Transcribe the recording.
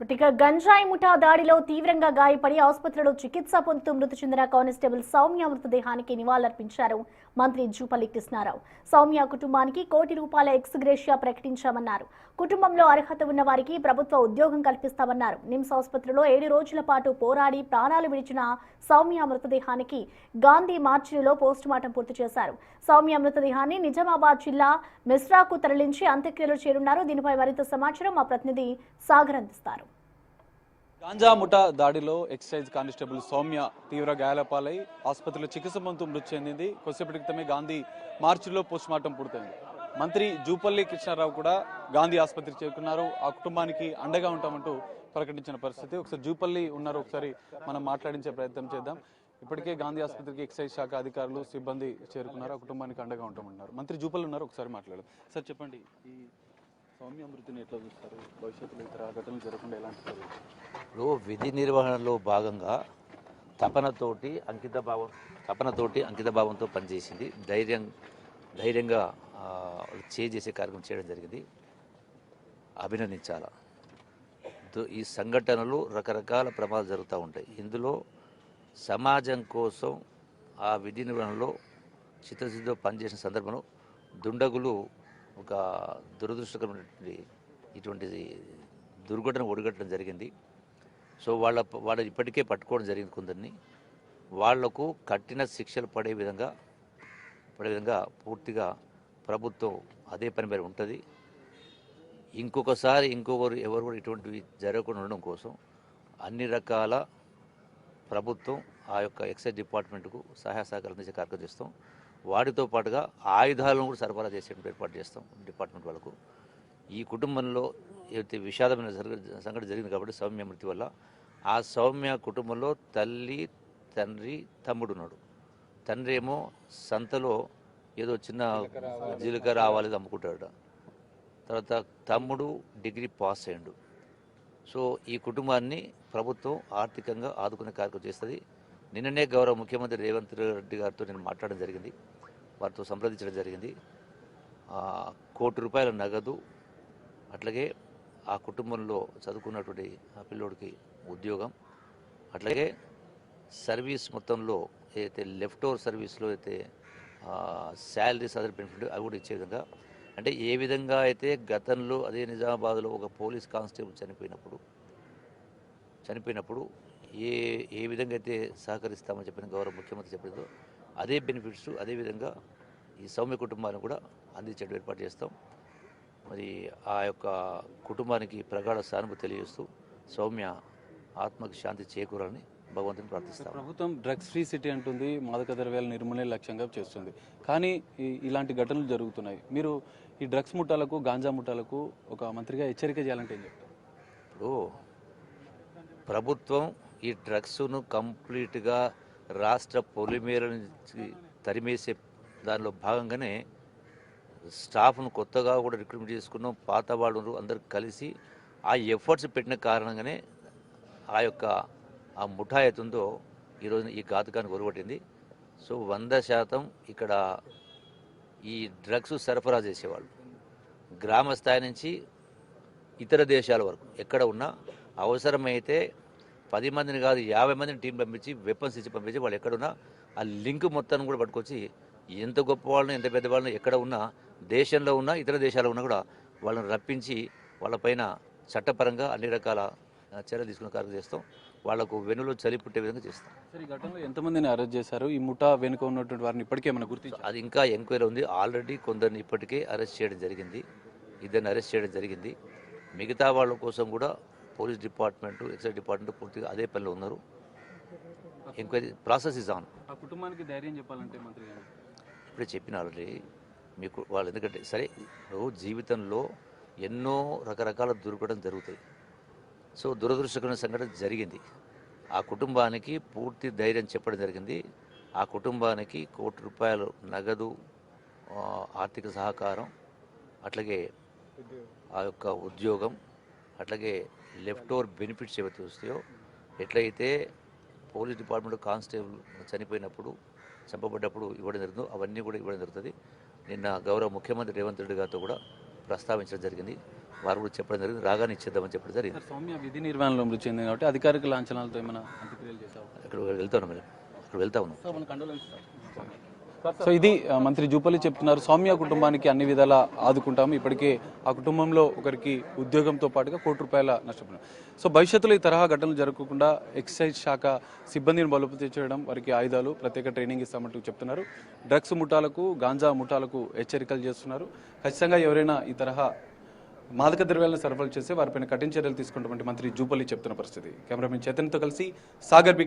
ఇక గంజాయి ముఠా దాడిలో తీవ్రంగా గాయపడి ఆసుపత్రిలో చికిత్స పొందుతూ మృతి చెందిన కానిస్టేబుల్ సౌమ్య మృతదేహానికి నివాళులర్పించారు మంత్రి జూపల్లి కృష్ణారావు. సౌమ్య కుటుంబానికి ₹1 ఎక్స్ గ్రేషియా ప్రకటించామన్నారు. కుటుంబంలో అర్హత ఉన్న వారికి ప్రభుత్వ ఉద్యోగం కల్పిస్తామన్నారు. నిమ్స్ ఆసుపత్రిలో 7 రోజుల పాటు పోరాడి ప్రాణాలు విడిచిన సౌమ్య మృతదేహానికి గాంధీ మార్చిలో పోస్టుమార్టం పూర్తి చేశారు. సౌమ్య మృతదేహాన్ని నిజామాబాద్ జిల్లా మిస్రాకు తరలించి అంత్యక్రియలు చేరున్నారు. దీనిపై మరింత సమాచారం మా ప్రతినిధి సాగర్ అందిస్తారు. గాంజా ముఠా దాడిలో ఎక్సైజ్ కానిస్టేబుల్ సౌమ్య తీవ్ర గాయాలపాలై ఆసుపత్రిలో చికిత్స పొందుతూ మృతి చెందింది. కొద్దిసేపటి క్రితమే గాంధీ మార్చిలో పోస్టుమార్టం పూర్తయింది. మంత్రి జూపల్లి కృష్ణారావు కూడా గాంధీ ఆసుపత్రికి చేరుకున్నారు. ఆ కుటుంబానికి అండగా ఉంటామంటూ ప్రకటించిన పరిస్థితి. ఒకసారి జూపల్లి ఉన్నారు, ఒకసారి మనం మాట్లాడించే ప్రయత్నం చేద్దాం. ఇప్పటికే గాంధీ ఆసుపత్రికి ఎక్సైజ్ శాఖ అధికారులు సిబ్బంది చేరుకున్నారు. ఆ కుటుంబానికి అండగా ఉంటామంటున్నారు. మంత్రి జూపల్లి ఉన్నారు, ఒకసారి మాట్లాడదాం. సార్ చెప్పండి, ఈ సౌమ్య మృతిని ఎట్లా చూస్తారు? భవిష్యత్తులో ఇతర ఘటనలు జరగకుండా ఎలాంటి చర్యలు? ఇప్పుడు విధి నిర్వహణలో భాగంగా తపనతోటి అంకితభావంతో పనిచేసింది. ధైర్యంగా చేసే కార్యక్రమం చేయడం జరిగింది. అభినందించాల. ఈ సంఘటనలు రకరకాల ప్రమాదాలు జరుగుతూ ఉంటాయి. ఇందులో సమాజం కోసం ఆ విధి నిర్వహణలో చిత్తశుద్ధితో పనిచేసిన సందర్భంలో దుండగులు ఒక దురదృష్టకరమైనటువంటి ఇటువంటి దుర్ఘటన ఒడిగట్టడం జరిగింది. సో వాళ్ళ ఇప్పటికే పట్టుకోవడం జరిగింది. కొందరిని వాళ్లకు కఠిన శిక్షలు పడే విధంగా పూర్తిగా ప్రభుత్వం అదే పని మీద ఉంటుంది. ఇంకొకసారి ఎవరు కూడా ఇటువంటివి జరగకుండా ఉండడం కోసం అన్ని రకాల ప్రభుత్వం ఆ యొక్క ఎక్సైజ్ డిపార్ట్మెంట్కు సహాయ సహకారం అందించే కార్యక్రమం చేస్తాం. వాటితో పాటుగా ఆయుధాలను కూడా సరఫరా చేసే ఏర్పాటు చేస్తాం డిపార్ట్మెంట్ వాళ్ళకు. ఈ కుటుంబంలో ఏదైతే విషాదమైన సంఘటన జరిగింది కాబట్టి సౌమ్య మృతి వల్ల, ఆ సౌమ్య కుటుంబంలో తల్లి, తండ్రి, తమ్ముడు ఉన్నాడు. తండ్రి ఏమో సంతలో ఏదో చిన్న జీలకర్ర ఆవాలేదు అమ్ముకుంటాడు. తర్వాత తమ్ముడు డిగ్రీ పాస్ అయ్యాడు. సో ఈ కుటుంబాన్ని ప్రభుత్వం ఆర్థికంగా ఆదుకునే కార్యక్రమం చేస్తుంది. నిన్ననే గౌరవ ముఖ్యమంత్రి రేవంత్ రెడ్డి గారితో నేను మాట్లాడడం జరిగింది, వారితో సంప్రదించడం జరిగింది. ₹1 నగదు, అట్లాగే ఆ కుటుంబంలో చదువుకున్నటువంటి ఆ పిల్లోడికి ఉద్యోగం, అట్లాగే సర్వీస్ మొత్తంలో ఏదైతే లెఫ్ట్ ఓవర్ సర్వీస్లో అయితే శాలరీస్ అదర్ బెనిఫిట్ అవి కూడా ఇచ్చే విధంగా, అంటే ఏ విధంగా అయితే గతంలో అదే నిజామాబాద్లో ఒక పోలీస్ కానిస్టేబుల్ చనిపోయినప్పుడు ఏ విధంగా అయితే సహకరిస్తామని చెప్పిన గౌరవ ముఖ్యమంత్రి చెప్పిందో అదే బెనిఫిట్స్ అదేవిధంగా ఈ సౌమ్య కుటుంబాన్ని కూడా అందించడం ఏర్పాటు చేస్తాం. మరి ఆ యొక్క కుటుంబానికి ప్రగాఢ సానుభూతి తెలియజేస్తూ సౌమ్య ఆత్మకు శాంతి చేకూరాలని భగవంతుని ప్రార్థిస్తాం. ప్రభుత్వం డ్రగ్స్ ఫ్రీ సిటీ అంటుంది, మాదక ద్రవ్యాల నిర్మూలన లక్ష్యంగా చేస్తుంది. కానీ ఇలాంటి ఘటనలు జరుగుతున్నాయి. మీరు ఈ డ్రగ్స్ ముఠాలకు, గాంజా ముఠాలకు ఒక మంత్రిగా హెచ్చరిక చేయాలంటే ఏం చెప్తారు? ఇప్పుడు ప్రభుత్వం ఈ డ్రగ్స్ను కంప్లీట్గా రాష్ట్ర పొలిమేర నుంచి తరిమేసే దానిలో భాగంగానే స్టాఫ్ను కొత్తగా కూడా రిక్రూట్మెంట్ చేసుకున్నాం. పాత వాళ్ళు అందరూ కలిసి ఆ ఎఫర్ట్స్ పెట్టిన కారణంగానే ఆ ముఠా అవుతుందో ఈరోజు ఈ ఘాతుకానికి ఒరగొట్టింది. సో 100% ఇక్కడ ఈ డ్రగ్స్ సరఫరా చేసేవాళ్ళు గ్రామ స్థాయి నుంచి ఇతర దేశాల వరకు ఎక్కడ ఉన్నా అవసరమైతే 10 మందిని కాదు 50 మందిని టీం పంపించి వెపన్స్ ఇచ్చి పంపించి వాళ్ళు ఎక్కడున్నా ఆ లింక్ మొత్తాన్ని కూడా పట్టుకొచ్చి ఎంత గొప్ప వాళ్ళని ఎంత పెద్ద వాళ్ళని ఎక్కడ ఉన్నా దేశంలో ఉన్నా ఇతర దేశాల్లో ఉన్నా కూడా వాళ్ళని రప్పించి వాళ్ళపైన చట్టపరంగా అన్ని రకాల చర్యలు తీసుకునే కార్యక్రమం చేస్తాం. వాళ్లకు వెనులో చలి పుట్టే విధంగా చేస్తాం. సరే, ఈ ఘటనలో ఎంతమందిని అరెస్ట్ చేశారు? ఈ ముఠా వెనుక ఉన్నటువంటి వారిని ఇప్పటికే మనం గుర్తించారు? అది ఇంకా ఎంక్వైరీ ఉంది. ఆల్రెడీ కొందరిని ఇప్పటికే అరెస్ట్ చేయడం జరిగింది, 2 అరెస్ట్ చేయడం జరిగింది. మిగతా వాళ్ళ కోసం కూడా పోలీస్ డిపార్ట్మెంట్, ఎక్సైజ్ డిపార్ట్మెంట్ పూర్తిగా అదే పనిలో ఉన్నారు. Enquiry process is on. ఆ కుటుంబానికి ధైర్యం చెప్పాలంటే మంత్రి గారు ఇప్పుడే చెప్పిన ఆల్రెడీ మీకు వాళ్ళు, ఎందుకంటే సరే జీవితంలో ఎన్నో రకరకాల దుర్ఘటనలు జరుగుతాయి. సో దురదృష్టకరమైన సంఘటన జరిగింది. ఆ కుటుంబానికి పూర్తి ధైర్యం చెప్పడం జరిగింది. ఆ కుటుంబానికి ₹1 నగదు ఆర్థిక సహకారం, అట్లాగే ఆ యొక్క ఉద్యోగం, అట్లాగే లెఫ్ట్ ఓవర్ బెనిఫిట్స్ ఏవైతే వస్తాయో, ఎట్లయితే పోలీస్ డిపార్ట్మెంట్ కానిస్టేబుల్ చంపబడ్డప్పుడు ఇవ్వడం జరుగుతుందో అవన్నీ కూడా ఇవ్వడం జరుగుతుంది. నిన్న గౌరవ ముఖ్యమంత్రి రేవంత్ రెడ్డి గారితో కూడా ప్రస్తావించడం జరిగింది. వారు కూడా చెప్పడం జరిగింది, రాగానే ఇచ్చేద్దామని చెప్పడం జరిగింది. సౌమ్య విధి నిర్వహణలో మృతి చెందింది కాబట్టి అధికారిక లాంఛనాలతో ఏమైనా అంత్యక్రియలు చేశారు? ఇక్కడ వెళ్తాను మేడం, అక్కడ వెళ్తా ఉన్నాం. సో ఇది మంత్రి జూపల్లి చెప్తున్నారు. సౌమ్య కుటుంబానికి అన్ని విధాలా ఆదుకుంటాము. ఇప్పటికే ఆ కుటుంబంలో ఒకరికి ఉద్యోగంతో పాటుగా ₹1 నష్టపోయినారు. సో భవిష్యత్తులో ఈ తరహా ఘటనలు జరగకుండా ఎక్సైజ్ శాఖ సిబ్బందిని బలోపేతం చేయడం, వారికి ఆయుధాలు, ప్రత్యేక ట్రైనింగ్ ఇస్తామంటూ చెప్తున్నారు. డ్రగ్స్ ముఠాలకు, గాంజా ముఠాలకు హెచ్చరికలు చేస్తున్నారు. ఖచ్చితంగా ఎవరైనా ఈ తరహా మాదక ద్రవ్యాలను సరఫరా చేస్తే వారిపైన కఠిన చర్యలు తీసుకుంటామంటే మంత్రి జూపల్లి చెప్తున్న పరిస్థితి. కెమెరామెన్ చైతన్యతో కలిసి సాగర్ బి.